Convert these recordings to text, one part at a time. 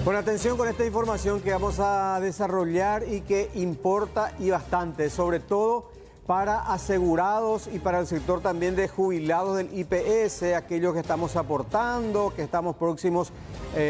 Con atención con esta información que vamos a desarrollar y que importa y bastante, sobre todo para asegurados y para el sector también de jubilados del IPS, aquellos que estamos aportando, que estamos próximos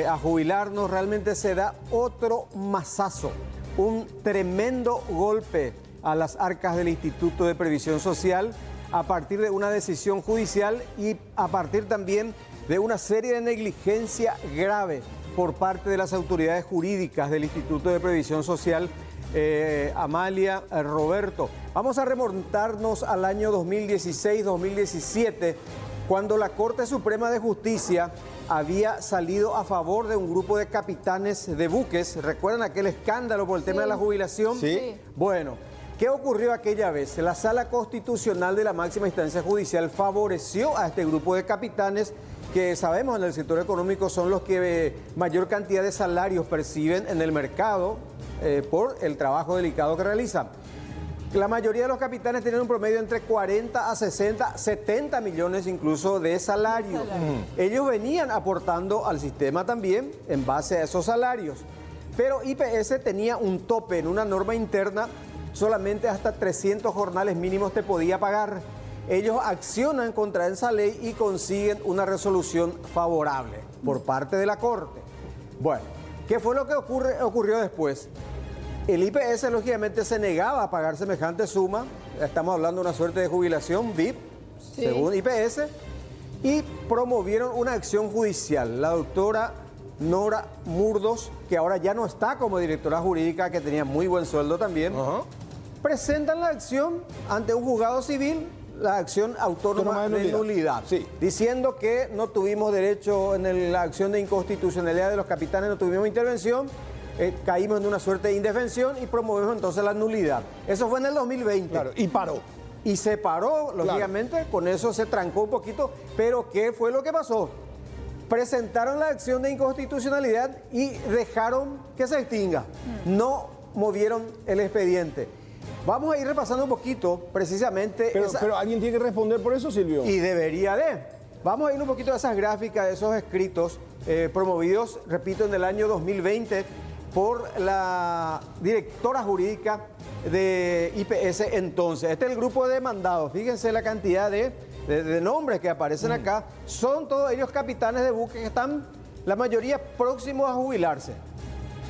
a jubilarnos. Realmente se da otro mazazo, un tremendo golpe a las arcas del Instituto de Previsión Social a partir de una decisión judicial y a partir también de una serie de negligencia grave por parte de las autoridades jurídicas del Instituto de Previsión Social. Amalia, Roberto, vamos a remontarnos al año 2016-2017, cuando la Corte Suprema de Justicia había salido a favor de un grupo de capitanes de buques. ¿Recuerdan aquel escándalo por el tema de la jubilación? Sí. Bueno, ¿qué ocurrió aquella vez? La Sala Constitucional de la máxima instancia judicial favoreció a este grupo de capitanes que sabemos en el sector económico son los que mayor cantidad de salarios perciben en el mercado por el trabajo delicado que realizan. La mayoría de los capitanes tienen un promedio entre 40 a 60, 70 millones incluso de salario. Ellos venían aportando al sistema también en base a esos salarios. Pero IPS tenía un tope en una norma interna, solamente hasta 300 jornales mínimos te podía pagar. Ellos accionan contra esa ley y consiguen una resolución favorable por parte de la Corte. Bueno, ¿qué fue lo que ocurrió después? El IPS lógicamente se negaba a pagar semejante suma, estamos hablando de una suerte de jubilación VIP, sí, según IPS, y promovieron una acción judicial. La doctora Nora Murdos, que ahora ya no está como directora jurídica, que tenía muy buen sueldo también, presentan la acción ante un juzgado civil, la acción autónoma de nulidad, sí, diciendo que no tuvimos derecho en la acción de inconstitucionalidad de los capitanes, no tuvimos intervención, caímos en una suerte de indefensión y promovimos entonces la nulidad. Eso fue en el 2020. Claro, y paró. Y se paró, lógicamente, claro. Con eso se trancó un poquito, pero ¿qué fue lo que pasó? Presentaron la acción de inconstitucionalidad y dejaron que se extinga. No movieron el expediente. Vamos a ir repasando un poquito, precisamente... Pero alguien tiene que responder por eso, Silvio. Y debería de. Vamos a ir un poquito a esas gráficas, de esos escritos promovidos, repito, en el año 2020 por la directora jurídica de IPS entonces. Este es el grupo de demandados. Fíjense la cantidad de nombres que aparecen acá. Son todos ellos capitanes de buques que están, la mayoría, próximos a jubilarse.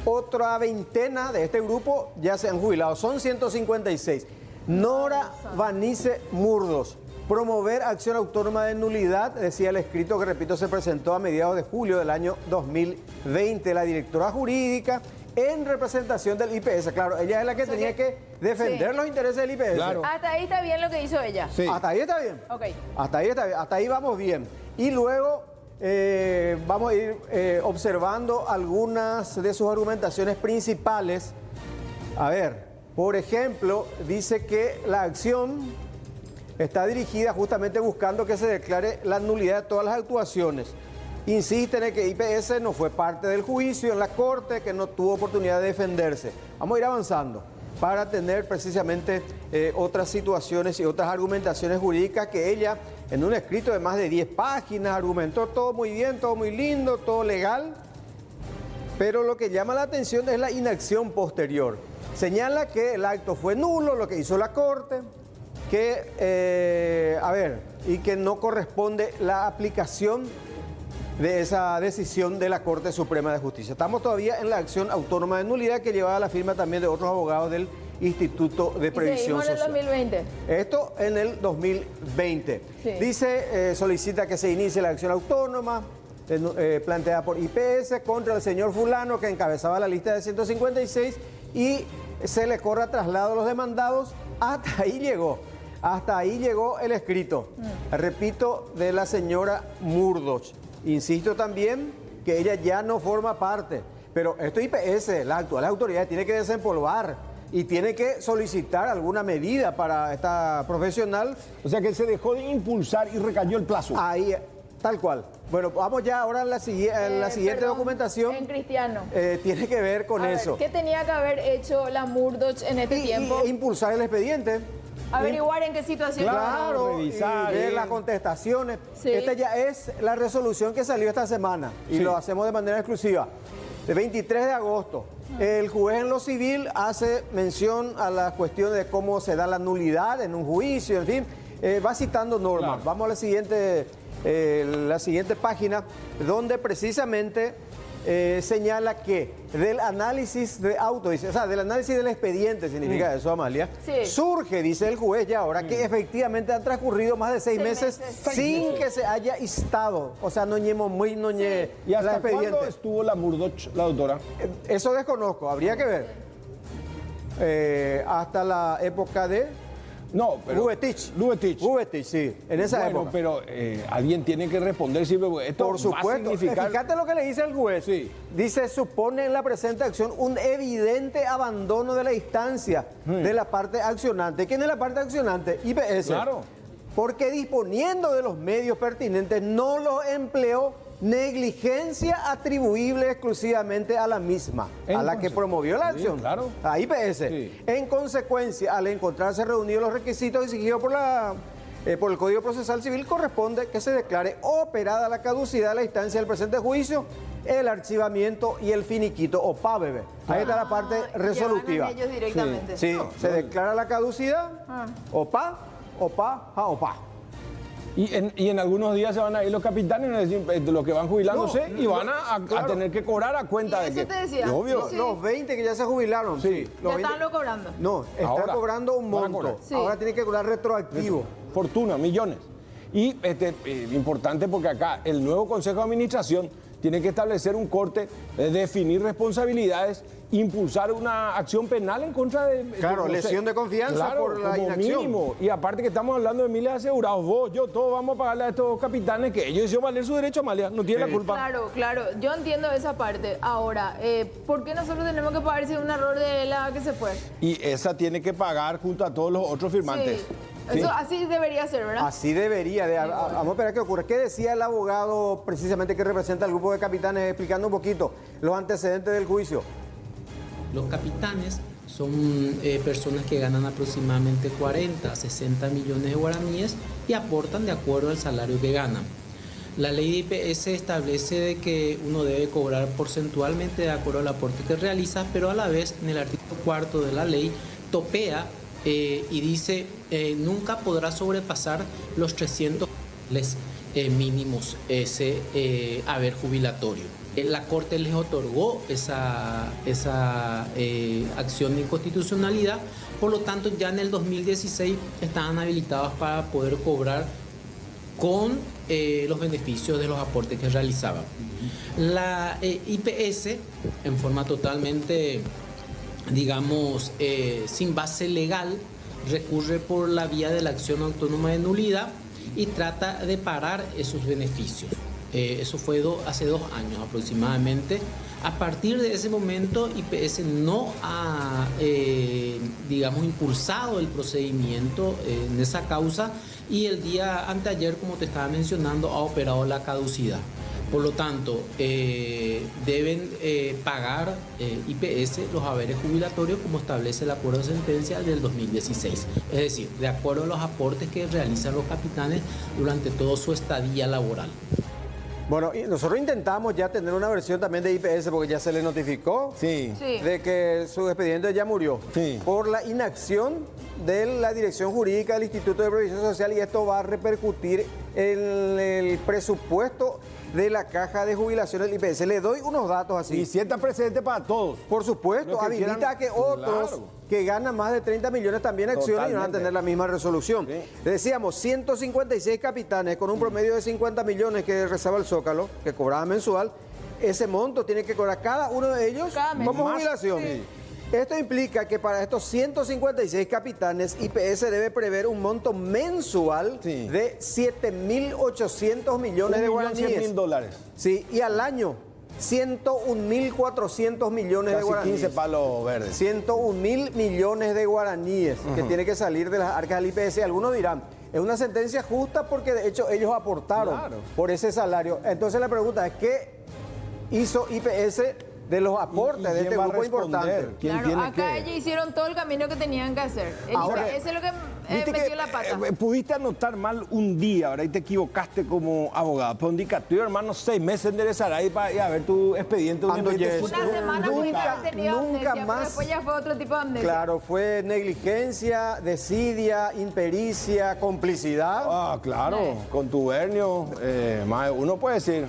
Otra veintena de este grupo ya se han jubilado, son 156. Nora Vanice Murdos, promover acción autónoma de nulidad, decía el escrito que, repito, se presentó a mediados de julio del año 2020. La directora jurídica en representación del IPS, claro, ella es la que tenía que defender los intereses del IPS. Claro. Hasta ahí está bien lo que hizo ella. Sí. Hasta ahí está bien. Okay. Hasta ahí está bien, hasta ahí vamos bien. Y luego... vamos a ir observando algunas de sus argumentaciones principales. A ver, por ejemplo, dice que la acción está dirigida justamente buscando que se declare la nulidad de todas las actuaciones. Insisten en que IPS no fue parte del juicio en la Corte, que no tuvo oportunidad de defenderse. Vamos a ir avanzando para tener precisamente otras situaciones y otras argumentaciones jurídicas que ella, en un escrito de más de 10 páginas, argumentó todo muy bien, todo muy lindo, todo legal, pero lo que llama la atención es la inacción posterior. Señala que el acto fue nulo, lo que hizo la Corte, que, y que no corresponde la aplicación de esa decisión de la Corte Suprema de Justicia. Estamos todavía en la acción autónoma de nulidad que llevaba la firma también de otros abogados del Instituto de Previsión Social. ¿Y seguimos en el 2020? Esto en el 2020. Sí. Dice, solicita que se inicie la acción autónoma planteada por IPS contra el señor fulano que encabezaba la lista de 156 y se le corra traslado a los demandados. Hasta ahí llegó. Hasta ahí llegó el escrito. Repito, de la señora Murdos. Insisto también que ella ya no forma parte, pero esto IPS, la actual autoridad, tiene que desempolvar y tiene que solicitar alguna medida para esta profesional. O sea que se dejó de impulsar y recayó el plazo. Ahí, tal cual. Bueno, vamos ya ahora a la siguiente documentación. En Cristiano. Tiene que ver con eso. ¿Qué tenía que haber hecho la Murdoch en este tiempo? Impulsar el expediente. Averiguar en qué situación. Claro, revisar, y ver las contestaciones. Sí. Esta ya es la resolución que salió esta semana y lo hacemos de manera exclusiva. El 23 de agosto. El juez en lo civil hace mención a la cuestión de cómo se da la nulidad en un juicio, en fin, va citando normas. Claro. Vamos a la siguiente página, donde precisamente señala que del análisis de auto, dice, o sea, del análisis del expediente, significa eso, Amalia, Sí. surge, dice el juez ya ahora, que efectivamente han transcurrido más de 6 meses, sin que se haya instado, o sea, no ñemo muy, no ñe ¿Y hasta la expediente. cuándo estuvo la Murdoch, la doctora? Eso desconozco, habría que ver. Hasta la época de No, pero... Lubetich. Lubetich. Lubetich, sí, en esa Bueno, época. pero alguien tiene que responder siempre, porque esto Por va a supuesto. significar... Fíjate lo que le dice el juez. Sí. Dice, supone en la presente acción un evidente abandono de la instancia de la parte accionante. ¿Quién es la parte accionante? IPS. Claro. Porque disponiendo de los medios pertinentes no los empleó, negligencia atribuible exclusivamente a la misma, a la que promovió la acción, Sí, claro. a IPS. Sí. En consecuencia, al encontrarse reunidos los requisitos exigidos por el Código Procesal Civil, corresponde que se declare operada la caducidad de la instancia del presente juicio, el archivamiento y el finiquito o PABB. Ahí está la parte resolutiva. Llevan a ellos directamente. Sí, se declara la caducidad, OPA, OPA. Y en algunos días se van a ir los capitanes, es decir, los que van jubilándose, No, y van a claro. tener que cobrar a cuenta Y de eso que... te decía. Obvio. Sí. Los 20 que ya se jubilaron, sí. Ya Los 20 están lo cobrando. No, están Ahora, cobrando un van a monto. cobrar. Sí. Ahora tienen que cobrar retroactivo. Fortuna, millones. Y importante porque acá el nuevo Consejo de Administración tiene que establecer un corte, definir responsabilidades, impulsar una acción penal en contra de... Claro, lesión de confianza por la como inacción. mínimo. Y aparte que estamos hablando de miles de asegurados, vos, yo, todos vamos a pagarle a estos capitanes que ellos hicieron valer su derecho, Amalia, no tienen la culpa. Claro, yo entiendo esa parte. Ahora, ¿por qué nosotros tenemos que pagar si es un error de la que se fue? Y esa tiene que pagar junto a todos los otros firmantes. Sí. ¿Sí? Eso así debería ser, ¿verdad? Así debería. Vamos a esperar qué ocurre. ¿Qué decía el abogado precisamente que representa al grupo de capitanes, explicando un poquito los antecedentes del juicio? Los capitanes son personas que ganan aproximadamente 40 a 60 millones de guaraníes y aportan de acuerdo al salario que ganan. La ley de IPS establece de que uno debe cobrar porcentualmente de acuerdo al aporte que realiza, pero a la vez en el artículo 4 de la ley topea y dice nunca podrá sobrepasar los 300 mínimos ese haber jubilatorio. La Corte les otorgó esa acción de inconstitucionalidad, por lo tanto ya en el 2016 estaban habilitados para poder cobrar con los beneficios de los aportes que realizaban. La IPS, en forma totalmente, digamos, sin base legal, recurre por la vía de la acción autónoma de nulidad y trata de parar esos beneficios. Eso fue hace 2 años aproximadamente. A partir de ese momento, IPS no ha, digamos, impulsado el procedimiento en esa causa y el día anteayer, como te estaba mencionando, ha operado la caducidad. Por lo tanto, deben pagar IPS los haberes jubilatorios como establece el acuerdo de sentencia del 2016. Es decir, de acuerdo a los aportes que realizan los capitanes durante toda su estadía laboral. Bueno, y nosotros intentamos ya tener una versión también de IPS porque ya se le notificó Sí. Sí. de que su expediente ya murió Sí. por la inacción de la dirección jurídica del Instituto de Previsión Social, y esto va a repercutir en el presupuesto de la caja de jubilaciones del IPS. Le doy unos datos así. Y sienta precedente para todos. Por supuesto, Los que habilita quieran- a que otros Claro. que ganan más de 30 millones también accionen y van a Totalmente. tener la misma resolución. Sí. Le decíamos, 156 capitanes con un promedio de 50 millones que rezaba el Zócalo, que cobraba mensual. Ese monto tiene que cobrar cada uno de ellos Cada mes. como Más, jubilación. sí. Esto implica que para estos 156 capitanes, IPS debe prever un monto mensual Sí. de 7.800 millones de guaraníes. $1.100.000. Sí, y al año, 101.400 millones de Casi guaraníes. 15 palos verdes. 101.000 millones de guaraníes que tiene que salir de las arcas del IPS. Algunos dirán, es una sentencia justa porque de hecho ellos aportaron Claro. por ese salario. Entonces la pregunta es, ¿qué hizo IPS de los aportes de quién este va a grupo responder? importante? ¿Quién Claro, tiene acá que...? ellos hicieron todo el camino que tenían que hacer. El Ahora- IPS lo que metió la pata. Pudiste anotar mal un día, ¿verdad? Y te equivocaste como abogado. Pero un indicativo, hermano, 6 meses enderezará y a ver tu expediente. Una semana pudiste haber tenido amnesia, pero después ya fue otro tipo de amnesia. Claro, fue negligencia, desidia, impericia, complicidad. Ah, claro, contubernio, más de uno puede decir.